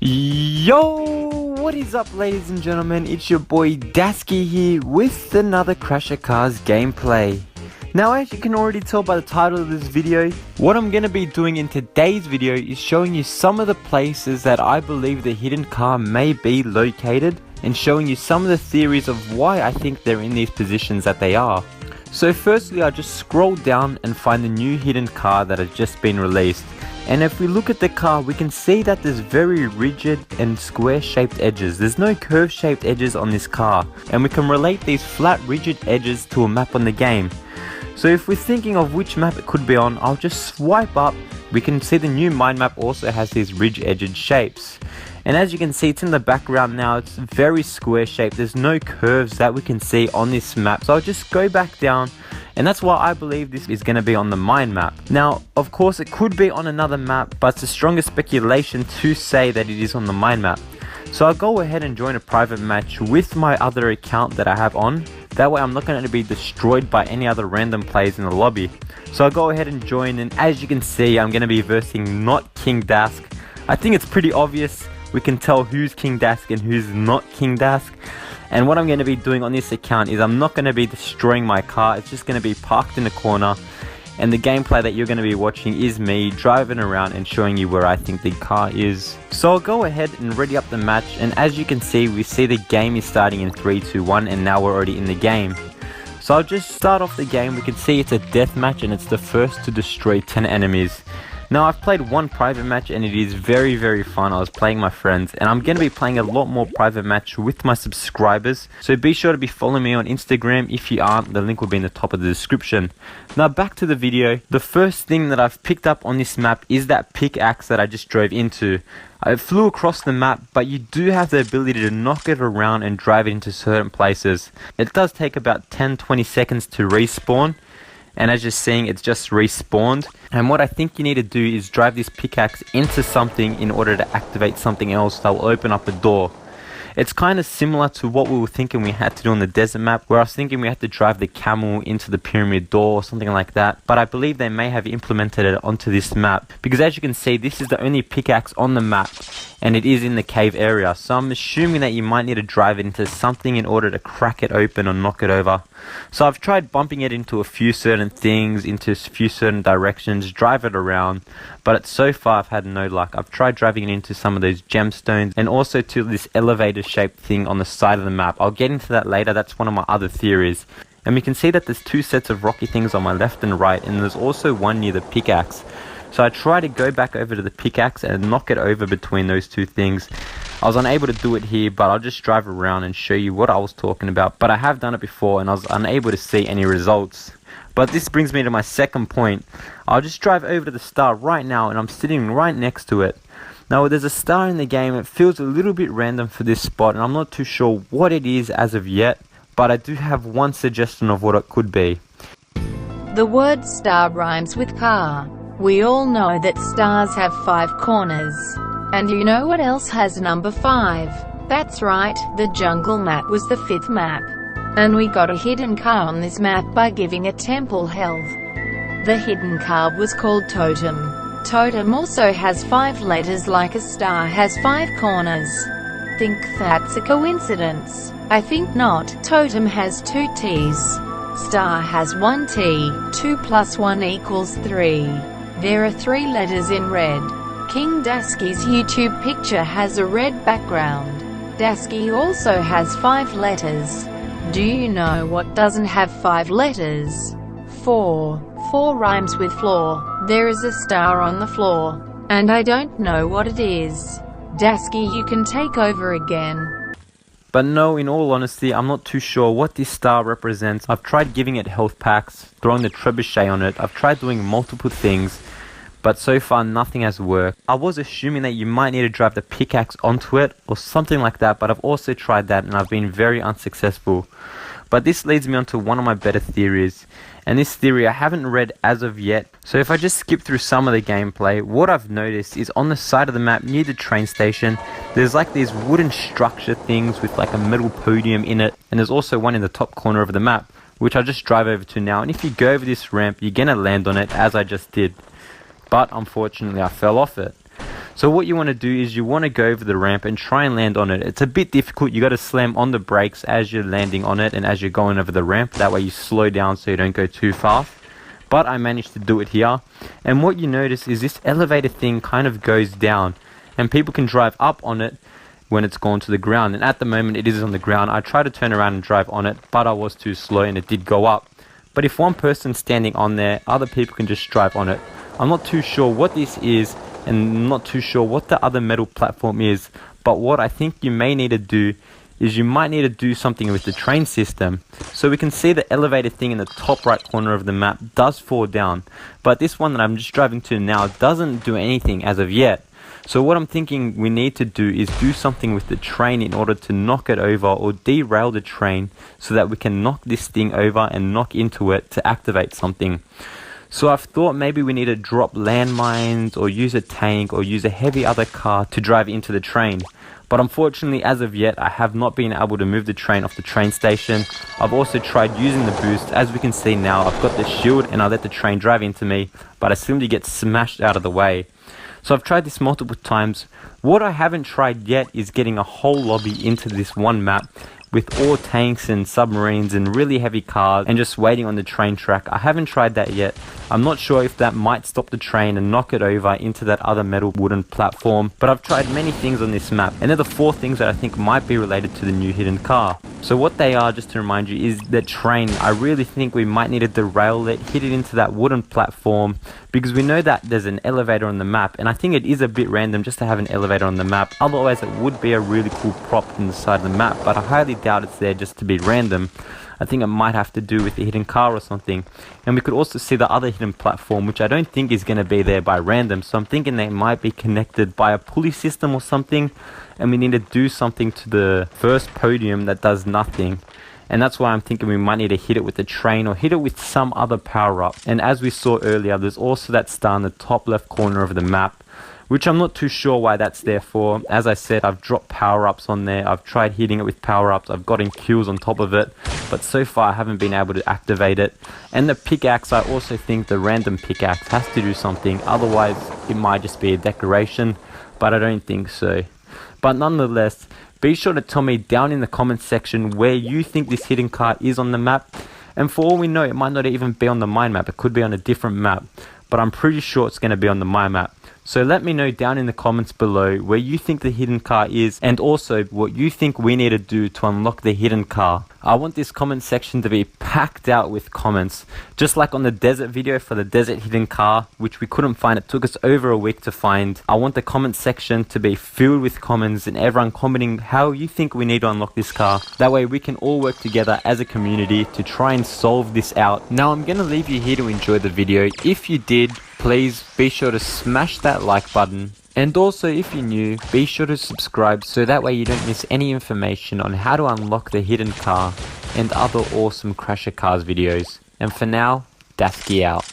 Yo, what is up ladies and gentlemen, it's your boy Dasky here with another Crasher Cars gameplay. Now as you can already tell by the title of this video, what I'm going to be doing in today's video is showing you some of the places that I believe the hidden car may be located and showing you some of the theories of why I think they're in these positions that they are. So firstly, I just scroll down and find the new hidden car that has just been released. And if we look at the car, we can see that there's very rigid and square shaped edges. There's no curve shaped edges on this car. And we can relate these flat rigid edges to a map on the game. So if we're thinking of which map it could be on, I'll just swipe up. We can see the new mind map also has these ridge edged shapes. And as you can see, it's in the background now, it's very square shaped. There's no curves that we can see on this map. So I'll just go back down. And that's why I believe this is going to be on the mind map. Now, of course, it could be on another map, but it's the strongest speculation to say that it is on the mind map. So I'll go ahead and join a private match with my other account that I have on. That way I'm not going to be destroyed by any other random players in the lobby. So I'll go ahead and join, and as you can see, I'm going to be versing not King Dask. I think it's pretty obvious. We can tell who's King Dask and who's not King Dask. And what I'm going to be doing on this account is I'm not going to be destroying my car. It's just going to be parked in the corner. And the gameplay that you're going to be watching is me driving around and showing you where I think the car is. So I'll go ahead and ready up the match. And as you can see, we see the game is starting in 3, 2, 1. And now we're already in the game. So I'll just start off the game. We can see it's a death match and it's the first to destroy 10 enemies. Now I've played one private match and it is very fun. I was playing my friends and I'm going to be playing a lot more private match with my subscribers. So be sure to be following me on Instagram. If you aren't, the link will be in the top of the description. Now back to the video. The first thing that I've picked up on this map is that pickaxe that I just drove into. I flew across the map, but you do have the ability to knock it around and drive it into certain places. It does take about 10-20 seconds to respawn. And as you're seeing, it's just respawned. And what I think you need to do is drive this pickaxe into something in order to activate something else that will open up a door. It's kind of similar to what we were thinking we had to do on the desert map, where I was thinking we had to drive the camel into the pyramid door or something like that. But I believe they may have implemented it onto this map, because as you can see, this is the only pickaxe on the map and it is in the cave area. So I'm assuming that you might need to drive it into something in order to crack it open or knock it over. So I've tried bumping it into a few certain things, into a few certain directions, drive it around, but so far I've had no luck. I've tried driving it into some of those gemstones and also to this elevator shaped thing on the side of the map. I'll get into that later. That's one of my other theories. And we can see that there's two sets of rocky things on my left and right, and there's also one near the pickaxe. So I try to go back over to the pickaxe and knock it over between those two things. I was unable to do it here, but I'll just drive around and show you what I was talking about. But I have done it before and I was unable to see any results. But this brings me to my second point. I'll just drive over to the star right now and I'm sitting right next to it. Now there's a star in the game. It feels a little bit random for this spot and I'm not too sure what it is as of yet. But I do have one suggestion of what it could be. The word star rhymes with car. We all know that stars have 5 corners. And you know what else has number 5? That's right, the jungle map was the 5th map. And we got a hidden car on this map by giving a temple health. The hidden car was called Totem. Totem also has 5 letters like a star has 5 corners. Think that's a coincidence? I think not. Totem has 2 T's. Star has 1 T. 2 plus 1 equals 3. There are 3 letters in red. King Dasky's YouTube picture has a red background. Dasky also has 5 letters. Do you know what doesn't have 5 letters? 4. 4 rhymes with floor. There is a star on the floor. And I don't know what it is. Dasky, you can take over again. But no, in all honesty, I'm not too sure what this star represents. I've tried giving it health packs, throwing the trebuchet on it. I've tried doing multiple things, but so far nothing has worked. I was assuming that you might need to drive the pickaxe onto it or something like that, but I've also tried that and I've been very unsuccessful. But this leads me on to one of my better theories. And this theory I haven't read as of yet. So if I just skip through some of the gameplay, what I've noticed is on the side of the map near the train station, there's like these wooden structure things with like a metal podium in it. And there's also one in the top corner of the map, which I'll just drive over to now. And if you go over this ramp, you're gonna land on it as I just did. But unfortunately I fell off it. So what you want to do is you want to go over the ramp and try and land on it. It's a bit difficult. You got to slam on the brakes as you're landing on it and as you're going over the ramp. That way you slow down so you don't go too fast. But I managed to do it here. And what you notice is this elevator thing kind of goes down and people can drive up on it when it's gone to the ground. And at the moment it is on the ground. I tried to turn around and drive on it, but I was too slow and it did go up. But if one person's standing on there, other people can just drive on it. I'm not too sure what this is, and I'm not too sure what the other metal platform is, but what I think you may need to do is you might need to do something with the train system. So we can see the elevator thing in the top right corner of the map does fall down, but this one that I'm just driving to now doesn't do anything as of yet. So what I'm thinking we need to do is do something with the train in order to knock it over or derail the train so that we can knock this thing over and knock into it to activate something. So I've thought maybe we need to drop landmines or use a tank or use a heavy other car to drive into the train. But unfortunately, as of yet, I have not been able to move the train off the train station. I've also tried using the boost. As we can see now, I've got the shield and I let the train drive into me, but I simply get smashed out of the way. So I've tried this multiple times. What I haven't tried yet is getting a whole lobby into this one map with all tanks and submarines and really heavy cars and just waiting on the train track. I haven't tried that yet. I'm not sure if that might stop the train and knock it over into that other metal wooden platform, but I've tried many things on this map, and they're the 4 things that I think might be related to the new hidden car. So what they are, just to remind you, is the train. I really think we might need to derail it, hit it into that wooden platform, because we know that there's an elevator on the map, and I think it is a bit random just to have an elevator on the map. Otherwise it would be a really cool prop in the side of the map, but I highly doubt it's there just to be random. I think it might have to do with the hidden car or something. And we could also see the other hidden platform, which I don't think is going to be there by random. So I'm thinking they might be connected by a pulley system or something. And we need to do something to the first podium that does nothing. And that's why I'm thinking we might need to hit it with the train or hit it with some other power up. And as we saw earlier, there's also that star in the top left corner of the map, which I'm not too sure why that's there for. As I said, I've dropped power-ups on there. I've tried hitting it with power-ups. I've gotten kills on top of it. But so far, I haven't been able to activate it. And the pickaxe, I also think the random pickaxe has to do something. Otherwise, it might just be a decoration. But I don't think so. But nonetheless, be sure to tell me down in the comments section where you think this hidden car is on the map. And for all we know, it might not even be on the mine map. It could be on a different map. But I'm pretty sure it's going to be on the mine map. So let me know down in the comments below where you think the hidden car is, and also what you think we need to do to unlock the hidden car. I want this comment section to be packed out with comments, just like on the desert video for the desert hidden car, which we couldn't find. It took us over a week to find. I want the comment section to be filled with comments and everyone commenting how you think we need to unlock this car. That way we can all work together as a community to try and solve this out. Now I'm going to leave you here to enjoy the video. If you did, please be sure to smash that like button. And also, if you're new, be sure to subscribe so that way you don't miss any information on how to unlock the hidden car and other awesome Crasher Cars videos. And for now, Dasky out.